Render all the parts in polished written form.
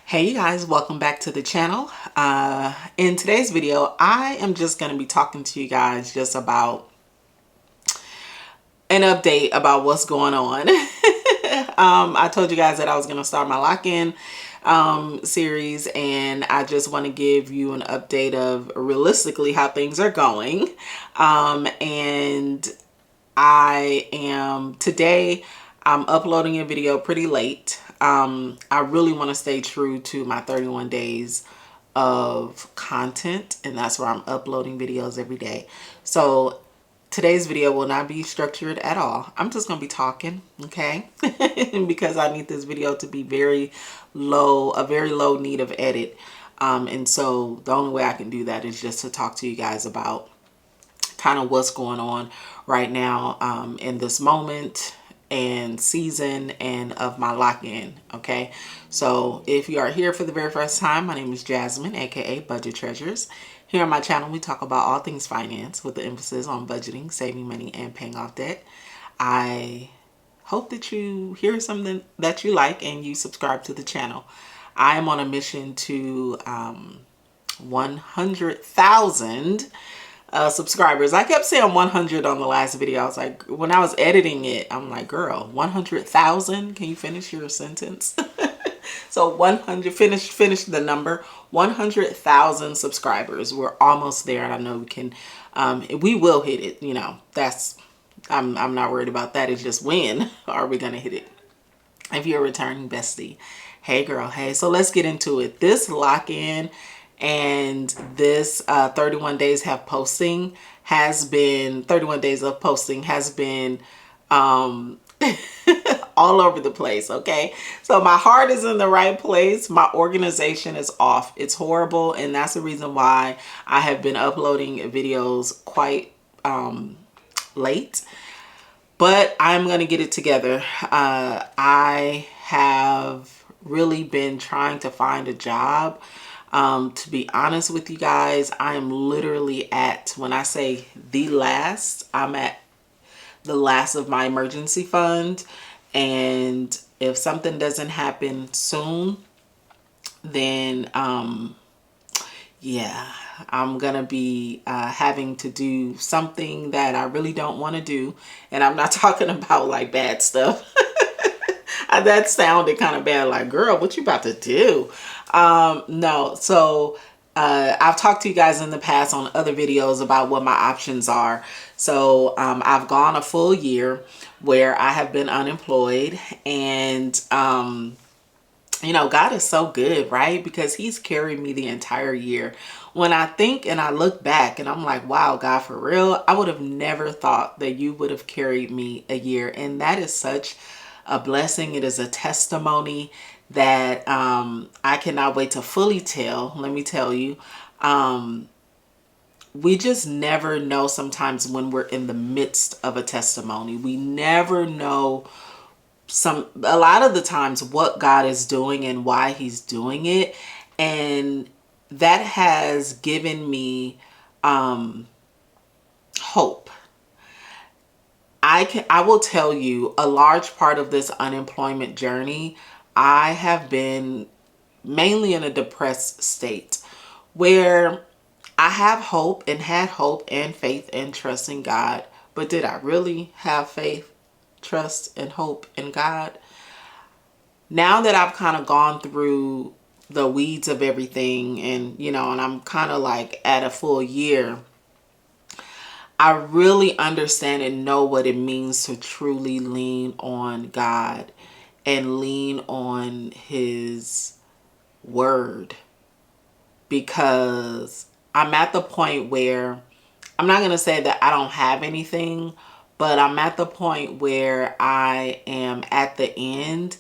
Hey you guys, welcome back to the channel. In today's video, I am just going to be talking to you guys just about an update about what's going on. I told you guys that I was going to start my lock-in series, and I just want to give you an update of realistically how things are going. And today I'm uploading a video pretty late. I really want to stay true to my 31 days of content, and that's where I'm uploading videos every day. So today's video will not be structured at all. I'm just going to be talking, okay? Because I need this video to be very low need of edit. And so the only way I can do that is just to talk to you guys about kind of what's going on right now in this moment and season and of my lock-in. Okay, so if you are here for the very first time, my name is Jasmine, aka Budget Treasures. Here on my channel we talk about all things finance with the emphasis on budgeting, saving money, and paying off debt. I hope that you hear something that you like and you subscribe to the channel. I am on a mission to 100,000 subscribers. I kept saying 100 on the last video. I was like, when I was editing it, I'm like, girl, 100,000? Can you finish your sentence? So 100, finish the number, 100,000 subscribers. We're almost there, and I know we can, we will hit it. You know, I'm not worried about that. It's just when are we going to hit it? If you're a returning bestie, hey girl, hey. So let's get into it. This lock-in and this 31 days of posting has been all over the place. Okay, so my heart is in the right place, my organization is off. It's horrible, and that's the reason why I have been uploading videos quite late, but I'm gonna get it together. I have really been trying to find a job. To be honest with you guys, I am literally at, when I say the last, I'm at the last of my emergency fund. And if something doesn't happen soon, then, yeah, I'm going to be having to do something that I really don't want to do. And I'm not talking about like bad stuff. That sounded kind of bad, like, girl, what you about to do? No. So I've talked to you guys in the past on other videos about what my options are. So I've gone a full year where I have been unemployed, and you know, God is so good, right? Because he's carried me the entire year. When I think and I look back and I'm like, wow, God, for real, I would have never thought that you would have carried me a year. And that is such a blessing. It is a testimony that I cannot wait to fully tell. Let me tell you, we just never know sometimes when we're in the midst of a testimony. We never know a lot of the times what God is doing and why he's doing it. And that has given me hope. I will tell you, a large part of this unemployment journey, I have been mainly in a depressed state where I have hope and had hope and faith and trust in God. But did I really have faith, trust, and hope in God? Now that I've kind of gone through the weeds of everything, and, you know, and I'm kind of like at a full year, I really understand and know what it means to truly lean on God and lean on his word, because I'm at the point where I'm not going to say that I don't have anything, but I'm at the point where I am at the end,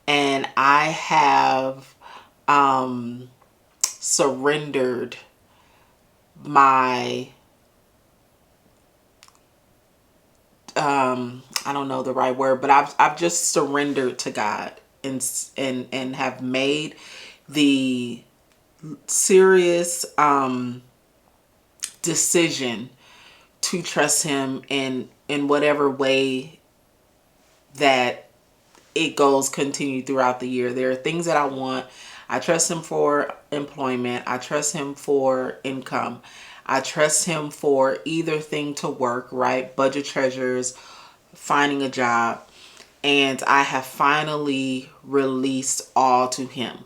and I have surrendered my I don't know the right word, but I've just surrendered to God and have made the serious decision to trust him in whatever way that it goes continue throughout the year. There are things that I want. I trust him for employment. I trust him for income. I trust him for either thing to work, right? Budget treasures, finding a job. And I have finally released all to him.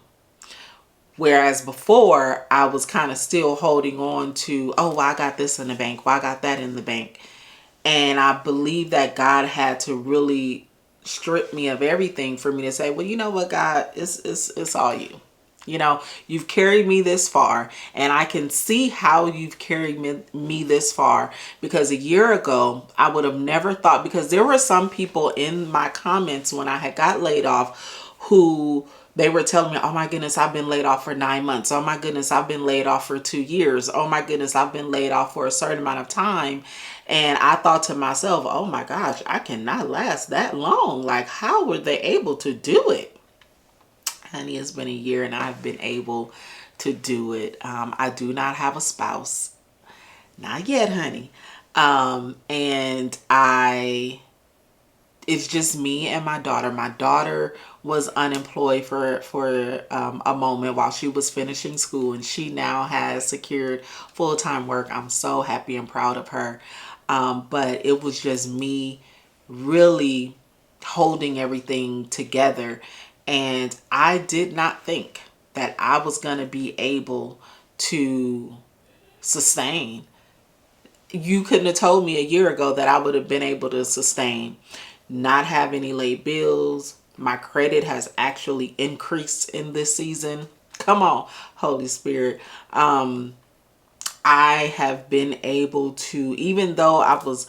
Whereas before, I was kind of still holding on to, oh, well, I got this in the bank. Well, I got that in the bank. And I believe that God had to really strip me of everything for me to say, well, you know what, God, it's all you. You know, you've carried me this far, and I can see how you've carried me this far, because a year ago, I would have never thought, because there were some people in my comments when I had got laid off who they were telling me, oh my goodness, I've been laid off for 9 months. Oh my goodness, I've been laid off for 2 years. Oh my goodness, I've been laid off for a certain amount of time. And I thought to myself, oh my gosh, I cannot last that long. Like, how were they able to do it? Honey, it's been a year and I've been able to do it. I do not have a spouse. Not yet, honey. And it's just me and my daughter. My daughter was unemployed for a moment while she was finishing school, and she now has secured full-time work. I'm so happy and proud of her. But it was just me really holding everything together. And I did not think that I was going to be able to sustain. You couldn't have told me a year ago that I would have been able to sustain, not have any late bills. My credit has actually increased in this season. Come on, Holy Spirit. I have been able to, even though I was,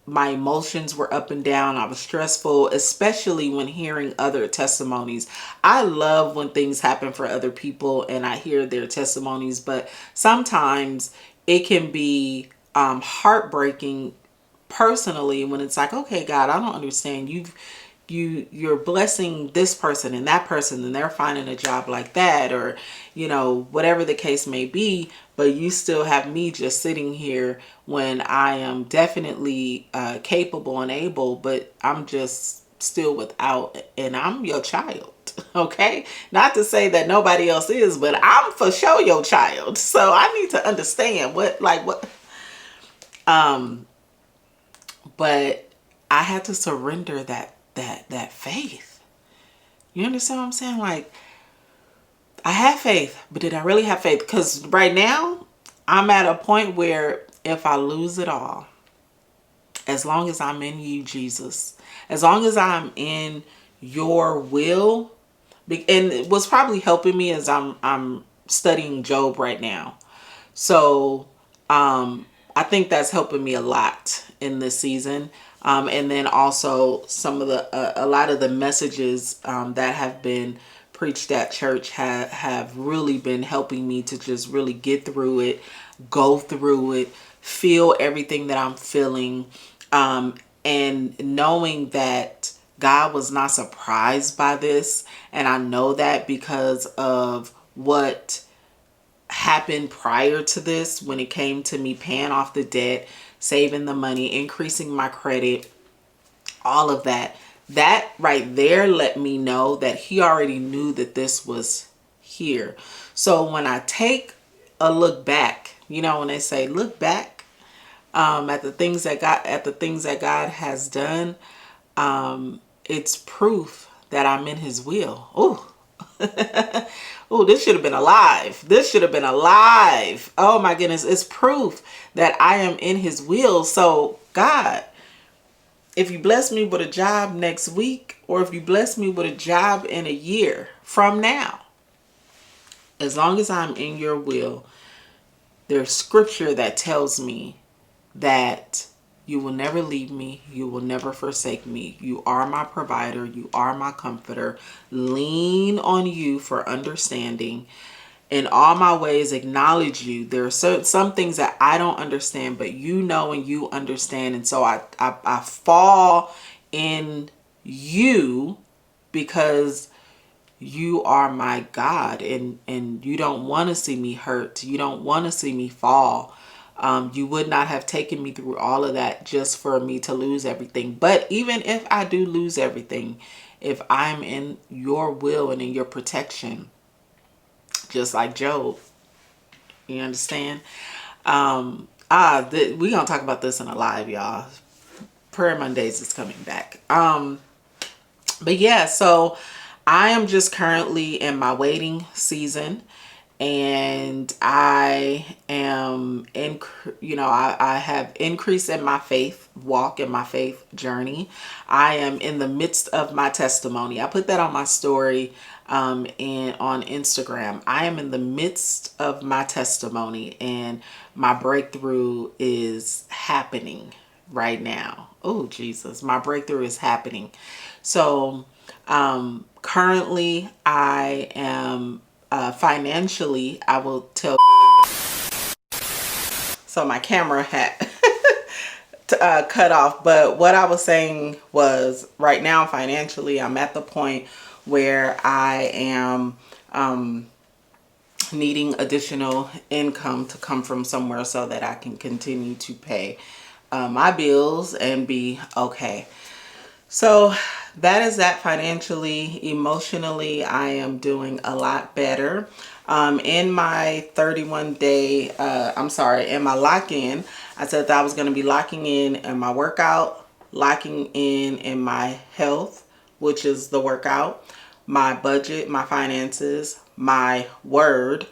my emotions were up and down. I was stressful, especially when hearing other testimonies. I love when things happen for other people and I hear their testimonies, but sometimes it can be heartbreaking personally when it's like, okay, God, I don't understand. You're blessing this person and that person and they're finding a job like that, or whatever the case may be, but you still have me just sitting here when I am definitely capable and able, but I'm just still without, and I'm your child. Okay, not to say that nobody else is, but I'm for sure your child, so I need to understand what. But I had to surrender that faith. You understand what I'm saying? Like, I have faith, but did I really have faith? Because right now, I'm at a point where if I lose it all, as long as I'm in you, Jesus, as long as I'm in your will, and what's probably helping me is I'm studying Job right now. So I think that's helping me a lot in this season. And then also a lot of the messages that have been preached at church have really been helping me to just really get through it, go through it, feel everything that I'm feeling, and knowing that God was not surprised by this. And I know that because of what happened prior to this, when it came to me paying off the debt, saving the money, increasing my credit, all of that. That right there let me know that he already knew that this was here. So when I take a look back, when they say look back at the things that God has done, it's proof that I'm in his will. Oh, oh, this should have been alive. This should have been alive. Oh my goodness. It's proof that I am in his will. So God, if you bless me with a job next week, or if you bless me with a job in a year from now, as long as I'm in your will, there's scripture that tells me that you will never leave me. You will never forsake me. You are my provider. You are my comforter. Lean on you for understanding. In all my ways, acknowledge you. There are some things that I don't understand, but you know and you understand. And so I fall in you because you are my God, and you don't want to see me hurt. You don't want to see me fall. You would not have taken me through all of that just for me to lose everything. But even if I do lose everything, if I'm in your will and in your protection, just like Job. You understand? We gonna talk about this in a live, y'all. Prayer Mondays is coming back. But yeah, so I am just currently in my waiting season, and I am I have increased in my faith walk, in my faith journey. I am in the midst of my testimony. I put that on my story and on Instagram. I am in the midst of my testimony, and my breakthrough is happening right now. Oh, Jesus, my breakthrough is happening. So currently I am financially, I will tell. So my camera had cut off, but what I was saying was, right now financially I'm at the point where I am needing additional income to come from somewhere so that I can continue to pay my bills and be okay. So that is that financially. Emotionally, I am doing a lot better. In my 31 day, in my lock-in, I said that I was going to be locking in my workout, locking in my health, which is the workout, my budget, my finances, my word,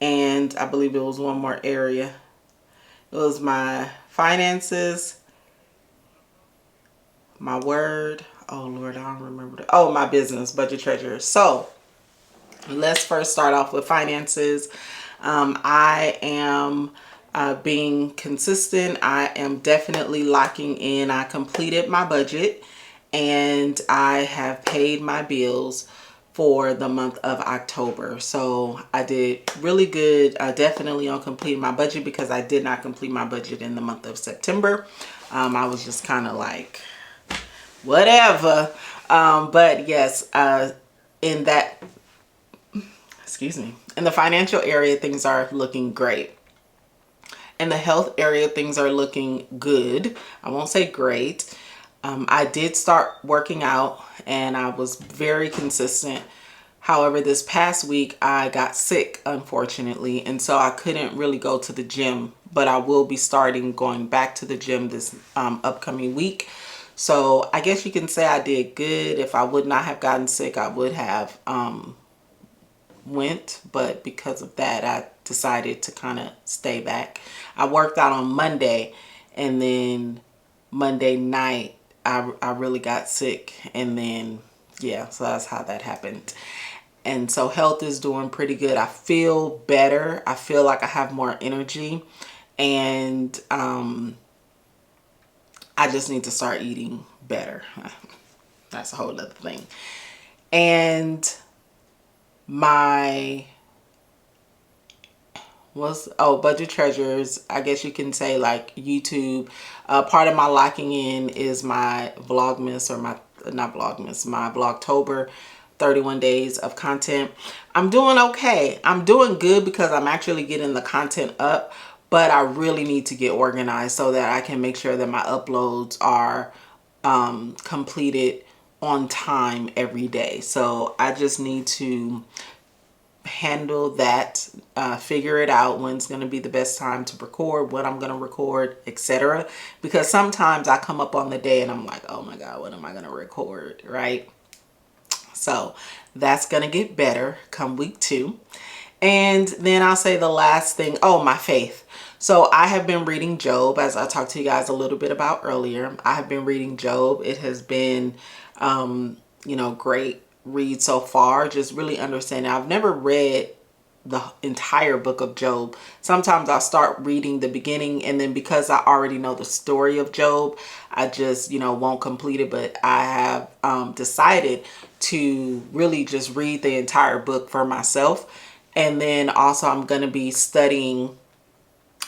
and I believe it was one more area. It was my finances, my word. Oh Lord, I don't remember. My business, budget, treasure. So let's first start off with finances. I am being consistent. I am definitely locking in. I completed my budget, and I have paid my bills for the month of October. So I did really good, definitely on completing my budget, because I did not complete my budget in the month of September. I was just kind of like, whatever. But yes, in that, in the financial area, things are looking great. In the health area, things are looking good. I won't say great. I did start working out, and I was very consistent. However, this past week I got sick, unfortunately, and so I couldn't really go to the gym, but I will be starting going back to the gym this upcoming week. So I guess you can say I did good. If I would not have gotten sick, I would have went, but because of that, I decided to kind of stay back. I worked out on Monday, and then Monday night I really got sick, and then yeah, so that's how that happened. And so health is doing pretty good. I feel better. I feel like I have more energy, and I just need to start eating better. That's a whole other thing. And my budget treasures, I guess you can say, like YouTube. Part of my locking in is my Vlogmas, or my Vlogtober, 31 days of content. I'm doing okay. I'm doing good because I'm actually getting the content up, but I really need to get organized so that I can make sure that my uploads are completed on time every day. So I just need to handle that, figure it out, when's going to be the best time to record, what I'm going to record, etc. Because sometimes I come up on the day and I'm like, oh my God, what am I going to record, right? So that's going to get better come week 2. And then I'll say the last thing, my faith. So I have been reading Job, as I talked to you guys a little bit about earlier. I have been reading Job. It has been, great read so far, just really understanding. I've never read the entire book of Job. Sometimes I'll start reading the beginning, and then because I already know the story of Job, I just, won't complete it. But I have decided to really just read the entire book for myself. And then also I'm going to be studying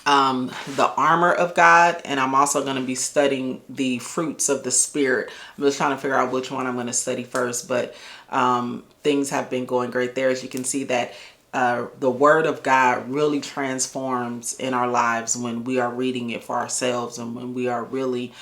the armor of God, and I'm also going to be studying the fruits of the Spirit. I'm just trying to figure out which one I'm going to study first, but things have been going great there. As you can see that the Word of God really transforms in our lives when we are reading it for ourselves, and when we are really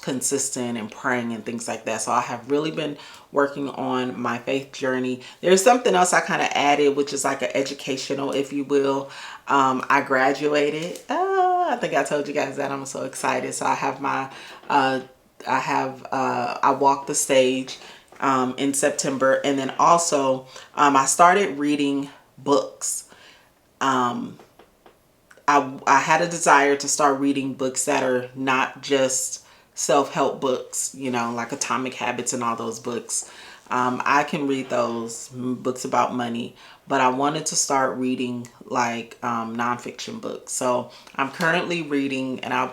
consistent and praying and things like that. So I have really been working on my faith journey. There's something else I kind of added, which is like an educational, if you will. I graduated. I think I told you guys that. I'm so excited. So I have my, I walked the stage in September. And then also I started reading books. I had a desire to start reading books that are not just self-help books, you know, like Atomic Habits and all those books. I can read those books about money, but I wanted to start reading like nonfiction books. So I'm currently reading, and I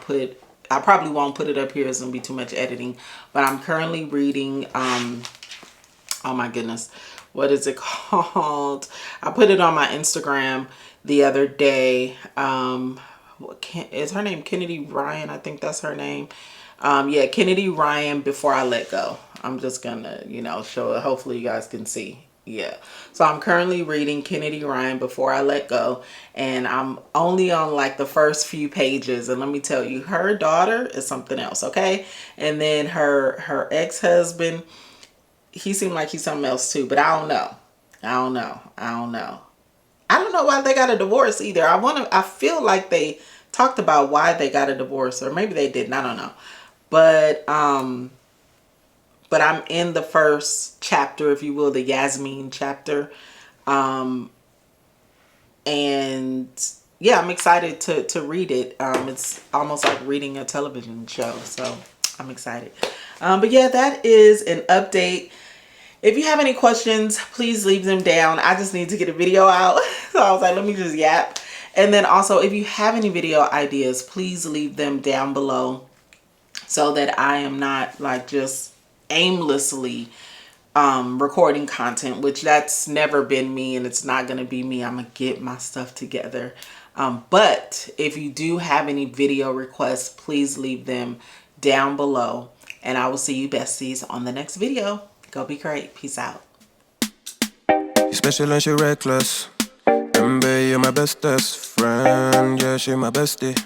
probably won't put it up here, it's gonna be too much editing, but I'm currently reading, oh my goodness, what is it called? I put it on my Instagram the other day. Is her name Kennedy Ryan? I think that's her name. Yeah, Kennedy Ryan, Before I Let Go. I'm just gonna, you know, show it. Hopefully you guys can see. Yeah. So I'm currently reading Kennedy Ryan, Before I Let Go. And I'm only on like the first few pages. And let me tell you, her daughter is something else, okay? And then her ex-husband, he seemed like he's something else too. But I don't know. I don't know why they got a divorce either. I feel like they talked about why they got a divorce, or maybe they didn't. I don't know. But I'm in the first chapter, if you will, the Yasmin chapter. And yeah, I'm excited to read it. It's almost like reading a television show, so I'm excited. But yeah, that is an update. If you have any questions, please leave them down. I just need to get a video out. So I was like, let me just yap. And then also, if you have any video ideas, please leave them down below, so that I am not like just aimlessly recording content, which that's never been me, and it's not going to be me. I'm going to get my stuff together. But if you do have any video requests, please leave them down below, and I will see you besties on the next video. Go be great. Peace out. You're special and she reckless. Baby, you're my bestest friend. Yeah, she my bestie.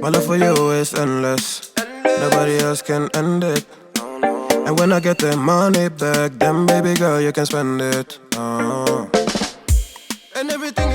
My love for you is endless. Nobody else can end it. And when I get the money back, then baby girl, you can spend it. And everything